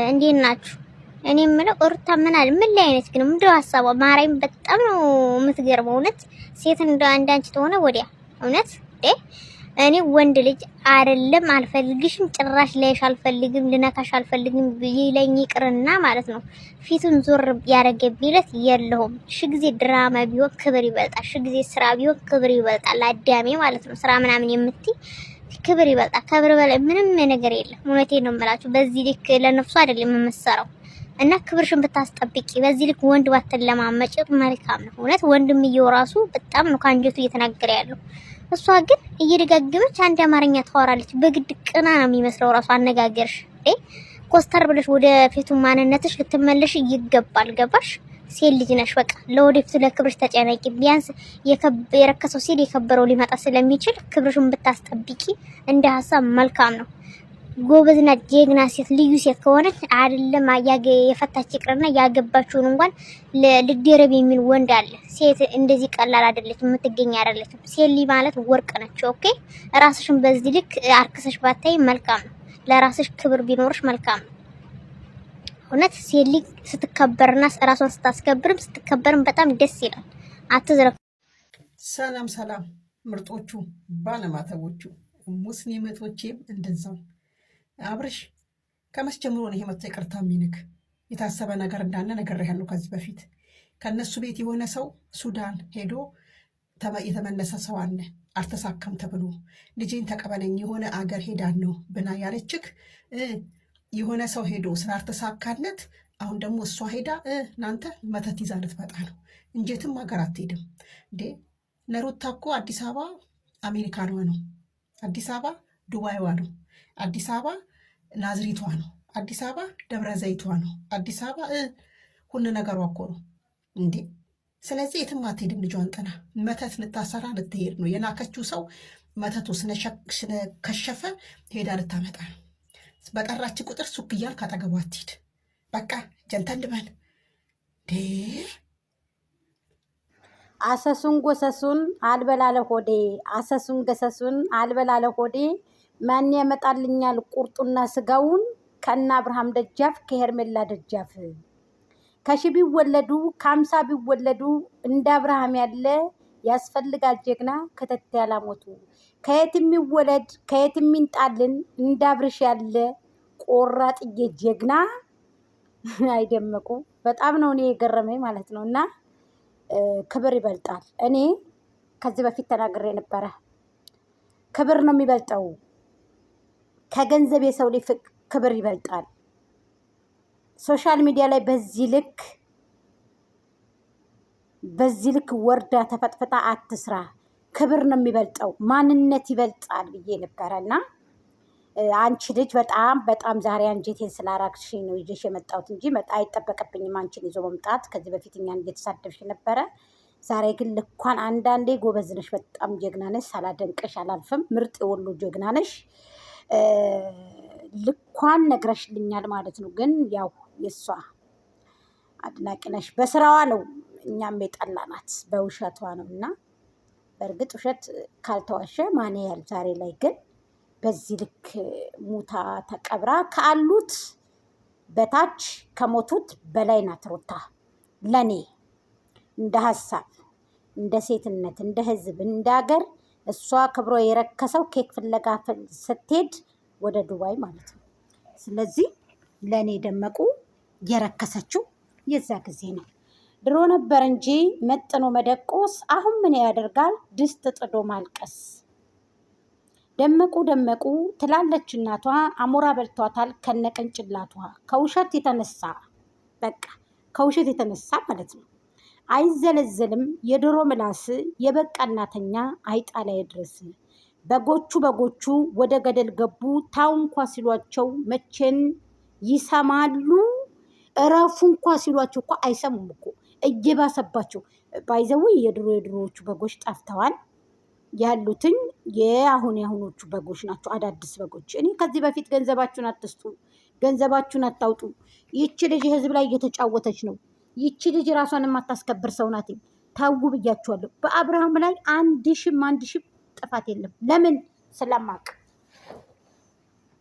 እንዴት ናችሁ? እኔ የምለው ሩታ ምን ላይ አይነት ግን ምንድነው ሀሳቧ? ማርያም በጣም ነው የምትገርመው። እውነት ሴት እንደ አንዳንቺ ተሆነ ወዲያ እውነት እኔ ወንድ ልጅ አይደለም አልፈልግሽም፣ ጭራሽ ላይሽ አልፈልግም፣ ልነካሽ አልፈልግም ይለኝ ይቅርና ማለት ነው ፊቱን ዞር ያደረገብኝ ዕለት የለውም። ጊዜ ድራማ ቢሆን ክብር ይበልጣል፣ ጊዜ ስራ ቢሆን ክብር ይበልጣል። አዳሜ ማለት ነው ስራ ምናምን የምትይ ክብር ይበልጣል። ክብር በላይ ምንም ነገር የለም። እውነቴን ነው የምላችሁ። በዚህ ልክ ለነፍሱ አይደለም የምትሰራው እና ክብርሽን ብታስጠብቂ በዚህ ልክ ወንድ ባትለማመጪ መልካም ነው። እውነት ወንድምየው ራሱ በጣም ነው ከአንጀቱ እየተናገረ ያለው። እሷ ግን እየደጋገመች አንድ አማርኛ ታወራለች። በግድ ቅና ነው የሚመስለው ራሱ አነጋገርሽ። ኮስተር ብለሽ ወደ ፊቱ ማንነትሽ ልትመለሽ ይገባል። ገባሽ? ሴት ልጅ ነሽ። በቃ ለወደፊቱ ለክብርሽ ተጨነቂ። ቢያንስ የረከሰው ሲል የከበረው ሊመጣ ስለሚችል ክብርሽን ብታስጠብቂ እንደ ሀሳብ መልካም ነው። ጎበዝና ጀግና ሴት ልዩ ሴት ከሆነች አይደለም የፈታች ይቅርና ያገባችውን እንኳን ልደረብ የሚል ወንድ አለ። ሴት እንደዚህ ቀላል አይደለችም፣ የምትገኝ አይደለችም። ሴት ልጅ ማለት ወርቅ ነች። ኦኬ ራስሽን በዚህ ልክ አርክሰሽ ባታይ መልካም ነው። ለራስሽ ክብር ቢኖርሽ መልካም ነው። እውነት ሴት ልጅ ስትከበርና ራሷን ስታስከብርም ስትከበርም በጣም ደስ ይላል። አትዝረፍ። ሰላም ሰላም ምርጦቹ ባለማተቦቹ ሙስሊም እህቶቼም እንደዛው አብርሽ ከመቼ ጀምሮ ነው ይሄ መጥቶ ይቅርታ የሚልክ? የታሰበ ነገር እንዳለ ነግሬሃለሁ ከዚህ በፊት። ከነሱ ቤት የሆነ ሰው ሱዳን ሄዶ የተመለሰ ሰው አለ አልተሳካም ተብሎ ልጄን ተቀበለኝ የሆነ አገር ሄዳን ነው ብና ያለችክ የሆነ ሰው ሄዶ ስላልተሳካለት አሁን ደግሞ እሷ ሄዳ እናንተ መተት ይዛ ልትመጣ ነው እንጂ የትም ሀገር አትሄድም እንዴ። ለሩታ እኮ አዲስ አበባ አሜሪካኗ ነው፣ አዲስ አበባ ዱባይዋ ነው፣ አዲስ አበባ ናዝሪቷ ነው፣ አዲስ አበባ ደብረ ዘይቷ ነው፣ አዲስ አበባ ሁሉ ነገሯ እኮ ነው እንዴ። ስለዚህ የትም አትሄድም። ልጇን ጥና መተት ልታሰራ ልትሄድ ነው። የናከችው ሰው መተቱ ስለከሸፈ ሄዳ ልታመጣ ነው። በጠራች ቁጥር ሱክ እያልክ አጠገቧ አትሂድ። በቃ ጀንተን ልበል። አሰሱን ጎሰሱን አልበላለ ሆዴ፣ አሰሱን ገሰሱን አልበላለ ሆዴ። ማን ያመጣልኛል ቁርጡና ስጋውን ከእነ አብርሃም ደጃፍ ከሄርሜላ ደጃፍ። ከሺ ቢወለዱ ከአምሳ ቢወለዱ እንደ አብርሃም ያለ ያስፈልጋል ጀግና ከተት ያላሞቱ። ከየት የሚወለድ ከየት የሚንጣልን እንደ አብርሽ ያለ ቆራጥዬ ጀግና አይደመቁ። በጣም ነው እኔ የገረመኝ ማለት ነው። እና ክብር ይበልጣል። እኔ ከዚህ በፊት ተናግሬ ነበረ። ክብር ነው የሚበልጠው ከገንዘብ። የሰው ልጅ ክብር ይበልጣል። ሶሻል ሚዲያ ላይ በዚህ ልክ ወርዳ ተፈጥፍጣ አትስራ። ክብር ነው የሚበልጠው፣ ማንነት ይበልጣል ብዬ ነበረ። እና አንቺ ልጅ በጣም በጣም ዛሬ አንጀቴን ስላራክሽኝ ነው ይዤሽ የመጣሁት እንጂ አይጠበቅብኝም አንቺን ይዞ መምጣት። ከዚህ በፊት እኛን እየተሳደብሽ ነበረ። ዛሬ ግን ልኳን አንዳንዴ ጎበዝ ነሽ፣ በጣም ጀግና ነሽ። ሳላደንቅሽ አላልፍም። ምርጥ የወሎ ጀግና ነሽ። ልኳን ነግረሽልኛል ማለት ነው። ግን ያው የእሷ አድናቂ ነሽ። በስራዋ ነው እኛም የጠላናት በውሸቷ ነው። እና በእርግጥ ውሸት ካልተዋሸ ማን ያህል ዛሬ ላይ ግን በዚህ ልክ ሙታ ተቀብራ ካሉት በታች ከሞቱት በላይ ናት ሩታ። ለኔ እንደ ሀሳብ፣ እንደ ሴትነት፣ እንደ ህዝብ፣ እንደ ሀገር እሷ ክብሮ የረከሰው ኬክ ፍለጋ ስትሄድ ወደ ዱባይ ማለት ነው። ስለዚህ ለኔ ደመቁ የረከሰችው የዛ ጊዜ ነው። ድሮ ነበር እንጂ መጥኖ መደቆስ፣ አሁን ምን ያደርጋል ድስት ጥዶ ማልቀስ። ደመቁ ትላለች እናቷ፣ አሞራ በልቷታል ከነቅንጭላቷ። ከውሸት የተነሳ በቃ ከውሸት የተነሳ ማለት ነው። አይዘለዘልም የዶሮ ምላስ፣ የበቃ እናተኛ አይጣ ላይ ድረስ። በጎቹ ወደ ገደል ገቡ፣ ታው እንኳ ሲሏቸው መቼን ይሰማሉ። እረፉ እንኳ ሲሏቸው እኮ አይሰሙም እኮ እየባሰባቸው። ባይዘው የድሮዎቹ በጎች ጠፍተዋል። ያሉትኝ የአሁኖቹ በጎች ናቸው፣ አዳዲስ በጎች። እኔ ከዚህ በፊት ገንዘባችሁን አትስጡ፣ ገንዘባችሁን አታውጡ። ይቺ ልጅ ህዝብ ላይ እየተጫወተች ነው። ይቺ ልጅ ራሷን የማታስከብር ሰው ናት። ታው ብያችኋለሁ። በአብርሃም ላይ አንድ ሺህ ጥፋት የለም። ለምን? ስለማቅ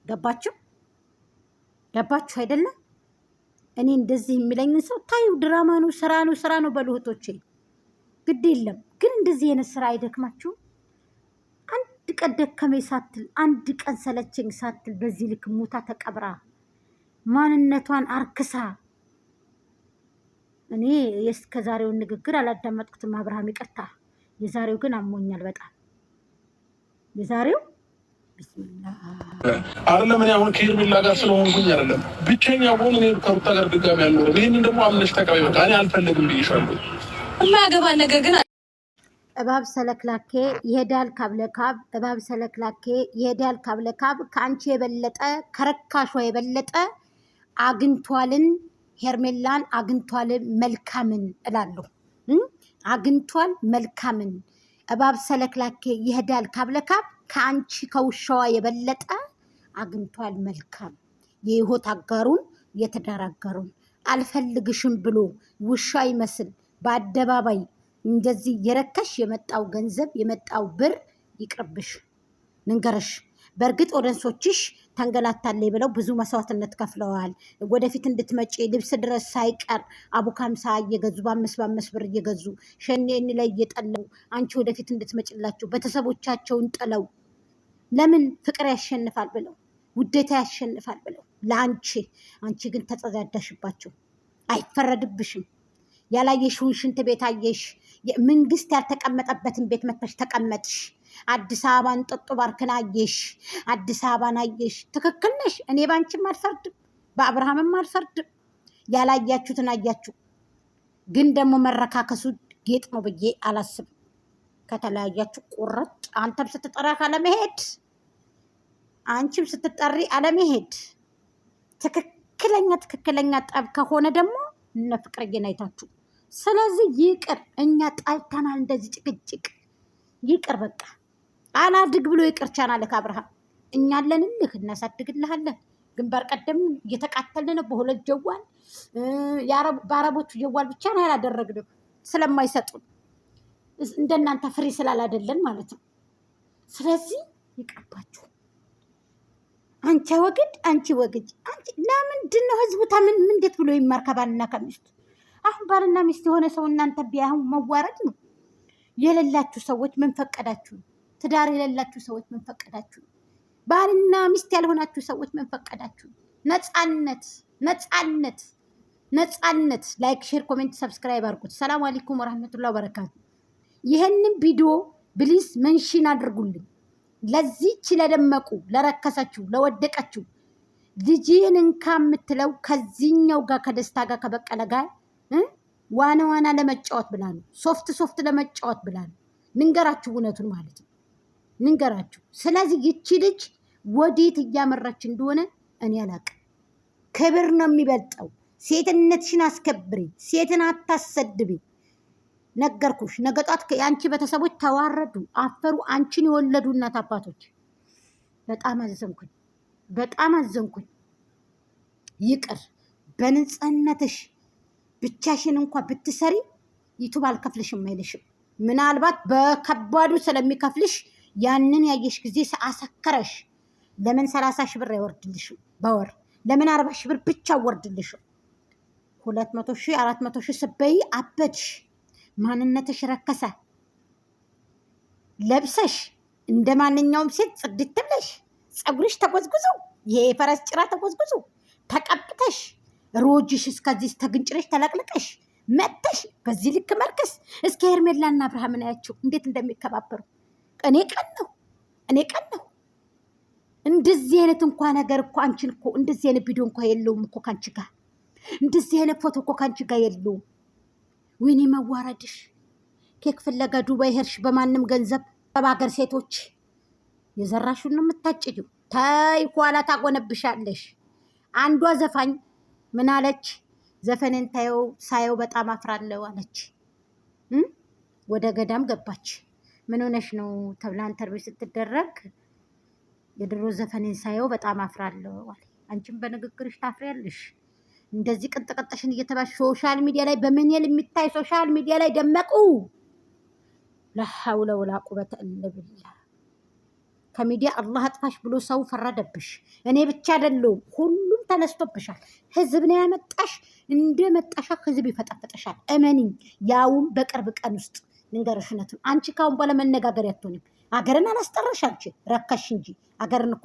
ገባችሁ? ገባችሁ አይደለም? እኔ እንደዚህ የሚለኝን ሰው ታዩ ድራማ ነው፣ ስራ ነው በሉ እህቶቼ፣ ግድ የለም ግን እንደዚህ አይነት ስራ አይደክማችሁ? አንድ ቀን ደከመኝ ሳትል፣ አንድ ቀን ሰለቸኝ ሳትል በዚህ ልክ ሙታ ተቀብራ ማንነቷን አርክሳ። እኔ የእስከ ዛሬውን ንግግር አላዳመጥኩትም፣ አብርሃም ይቅርታ። የዛሬው ግን አሞኛል በጣም የዛሬው ቢስሚላህ አይደለም። እኔ አሁን ከሄርሜላ ጋር ስለሆንኩኝ አይደለም ብቸኛ ሆን እኔ ከሩታ ጋር ድጋሚ ያልኖረ ይህንን ደግሞ አምነሽ ተቀበይ። በቃ እኔ አልፈልግም ብዬሻለሁ። የማያገባን ነገር ግን እባብ ሰለክላኬ ይሄዳል ካብለካብ፣ እባብ ሰለክላኬ ይሄዳል ካብለካብ። ከአንቺ የበለጠ ከረካሿ የበለጠ አግኝቷልን ሄርሜላን አግኝቷልን መልካምን እላለሁ። አግኝቷል መልካምን። እባብ ሰለክላኬ ይሄዳል ካብለካብ፣ ከአንቺ ከውሻዋ የበለጠ አግኝቷል መልካም። የህይወት አጋሩን የትዳር አጋሩን አልፈልግሽም ብሎ ውሻ ይመስል በአደባባይ እንደዚህ የረከሽ የመጣው ገንዘብ የመጣው ብር ይቅርብሽ። ንንገረሽ በእርግጥ ወደንሶችሽ ተንገላታለይ ብለው ብዙ መስዋዕትነት ከፍለዋል። ወደፊት እንድትመጪ ልብስ ድረስ ሳይቀር አቡካምሳ እየገዙ በ5 ብር እየገዙ ሸኔን ላይ እየጠለው አንቺ ወደፊት እንድትመጭላቸው ቤተሰቦቻቸውን ጥለው ለምን ፍቅር ያሸንፋል ብለው ውዴታ ያሸንፋል ብለው ለአንቺ ግን ተጸዳዳሽባቸው። አይፈረድብሽም። ያላየሽውን ሽንት ቤት አየሽ። መንግስት ያልተቀመጠበትን ቤት መተሽ ተቀመጥሽ። አዲስ አበባን ጠጡ ባርክን አየሽ። አዲስ አበባን አየሽ። ትክክል ነሽ። እኔ ባንቺም አልፈርድም፣ በአብርሃምም አልፈርድም። ያላያችሁትን አያችሁ። ግን ደግሞ መረካከሱ ጌጥ ነው ብዬ አላስብም። ከተለያያችሁ ቁርጥ፣ አንተም ስትጠራ ካለመሄድ አንቺም ስትጠሪ አለመሄድ ትክክለኛ ጠብ ከሆነ ደግሞ እነ ፍቅርዬን አይታችሁ። ስለዚህ ይቅር፣ እኛ ጣልተናል። እንደዚህ ጭቅጭቅ ይቅር በቃ። አላድግ ብሎ ይቅር ቻናልክ አብርሃም፣ እኛ አለንልህ፣ እናሳድግልሃለን። ግንባር ቀደም እየተቃተልን በሁለት ጀዋል በአረቦቹ ጀዋል ብቻ ነው ያላደረግንም፣ ስለማይሰጡን እንደናንተ ፍሪ ስላላደለን ማለት ነው። ስለዚህ ይቅርባችሁ። አንቺ ወግድ፣ አንቺ ወግጅ። አንቺ ለምንድን ነው ህዝቡ ታምን እንዴት ብሎ ይማር ከባልና ከሚስቱ? አሁን ባልና ሚስት የሆነ ሰው እናንተ ቢያሁን መዋረድ ነው። የሌላችሁ ሰዎች ምን ፈቀዳችሁ? ትዳር የሌላችሁ ሰዎች ምን ፈቀዳችሁ? ባልና ሚስት ያልሆናችሁ ሰዎች ምን ፈቀዳችሁ? ነፃነት። ላይክ፣ ሼር፣ ኮሜንት፣ ሰብስክራይብ አድርጉት። ሰላም አለይኩም ወራህመቱላሂ ወበረካቱ። ይህንን ቪዲዮ ፕሊዝ መንሽን አድርጉልኝ። ለዚች ለደመቁ ለረከሰችው ለወደቀችው ልጅን እንካ የምትለው ከዚህኛው ጋር ከደስታ ጋር ከበቀለ ጋር ዋና ለመጫወት ብላ ነው። ሶፍት ለመጫወት ብላ ነው። ንንገራችሁ፣ እውነቱን ማለት ነው ንንገራችሁ። ስለዚህ ይቺ ልጅ ወዴት እያመራች እንደሆነ እኔ አላቅም። ክብር ነው የሚበልጠው። ሴትነትሽን አስከብሪ። ሴትን አታሰድቢ። ነገርኩሽ። ነገጧት የአንቺ ቤተሰቦች ተዋረዱ፣ አፈሩ። አንቺን የወለዱ እናት አባቶች በጣም አዘንኩኝ። ይቅር። በንጽህነትሽ ብቻሽን እንኳ ብትሰሪ ዩቱብ አልከፍልሽም አይልሽም። ምናልባት በከባዱ ስለሚከፍልሽ ያንን ያየሽ ጊዜ አሰከረሽ። ለምን 30 ሺህ ብር አይወርድልሽም በወር? ለምን 40 ሺህ ብር ብቻ ወርድልሽም? 200 ሺህ 400 ሺህ ስበይ አበድሽ። ማንነትሽ ረከሰ። ለብሰሽ እንደ ማንኛውም ሴት ጽድት ብለሽ ፀጉርሽ ተጎዝጉዞ የፈረስ ጭራ ተጎዝጉዞ ተቀብተሽ ሮጅሽ እስከዚህ ተግንጭረሽ ተለቅልቀሽ መጥተሽ በዚህ ልክ መልከስ። እስከ ሄርሜላና አብርሃምን አያቸው እንዴት እንደሚከባበሩ። እኔ ቀን ነው እንደዚህ አይነት እንኳ ነገር እኮ አንቺን እኮ እንደዚህ አይነት ቪዲዮ እንኳ የለውም እኮ ካንቺ ጋር። እንደዚህ አይነት ፎቶ እኮ ካንቺ ጋር የለውም። ወይኔ መዋረድሽ። ኬክ ፍለጋ ዱባይ ሄርሽ በማንም ገንዘብ። በሀገር ሴቶች የዘራሹን ነው የምታጭጂው። ታይ ኋላ ታጎነብሻለሽ። አንዷ ዘፋኝ ምን አለች? ዘፈንን ሳየው በጣም አፍራለሁ አለች። ወደ ገዳም ገባች። ምን ሆነሽ ነው ተብላ ኢንተርቪው ስትደረግ የድሮ ዘፈንን ሳየው በጣም አፍራለሁ አለ። አንቺም በንግግርሽ ታፍሪያለሽ። እንደዚህ ቅንጥቅጥሽን እየተባሽ ሶሻል ሚዲያ ላይ በምንል የሚታይ ሶሻል ሚዲያ ላይ ደመቁ። ለሐውለ ወላ ቁወተ ኢላ ቢላህ። ከሚዲያ አላህ አጥፋሽ ብሎ ሰው ፈረደብሽ። እኔ ብቻ አይደለሁም፣ ሁሉም ተነስቶብሻል። ህዝብ ነው ያመጣሽ። እንደ መጣሻ ህዝብ ይፈጠፍጥሻል። እመኒኝ፣ ያውም በቅርብ ቀን ውስጥ ልንገርሽነቱን። አንቺ ካሁን በኋላ መነጋገር ያትሆንም። አገርን አላስጠራሽ አንቺ ረከሽ እንጂ አገርን እኮ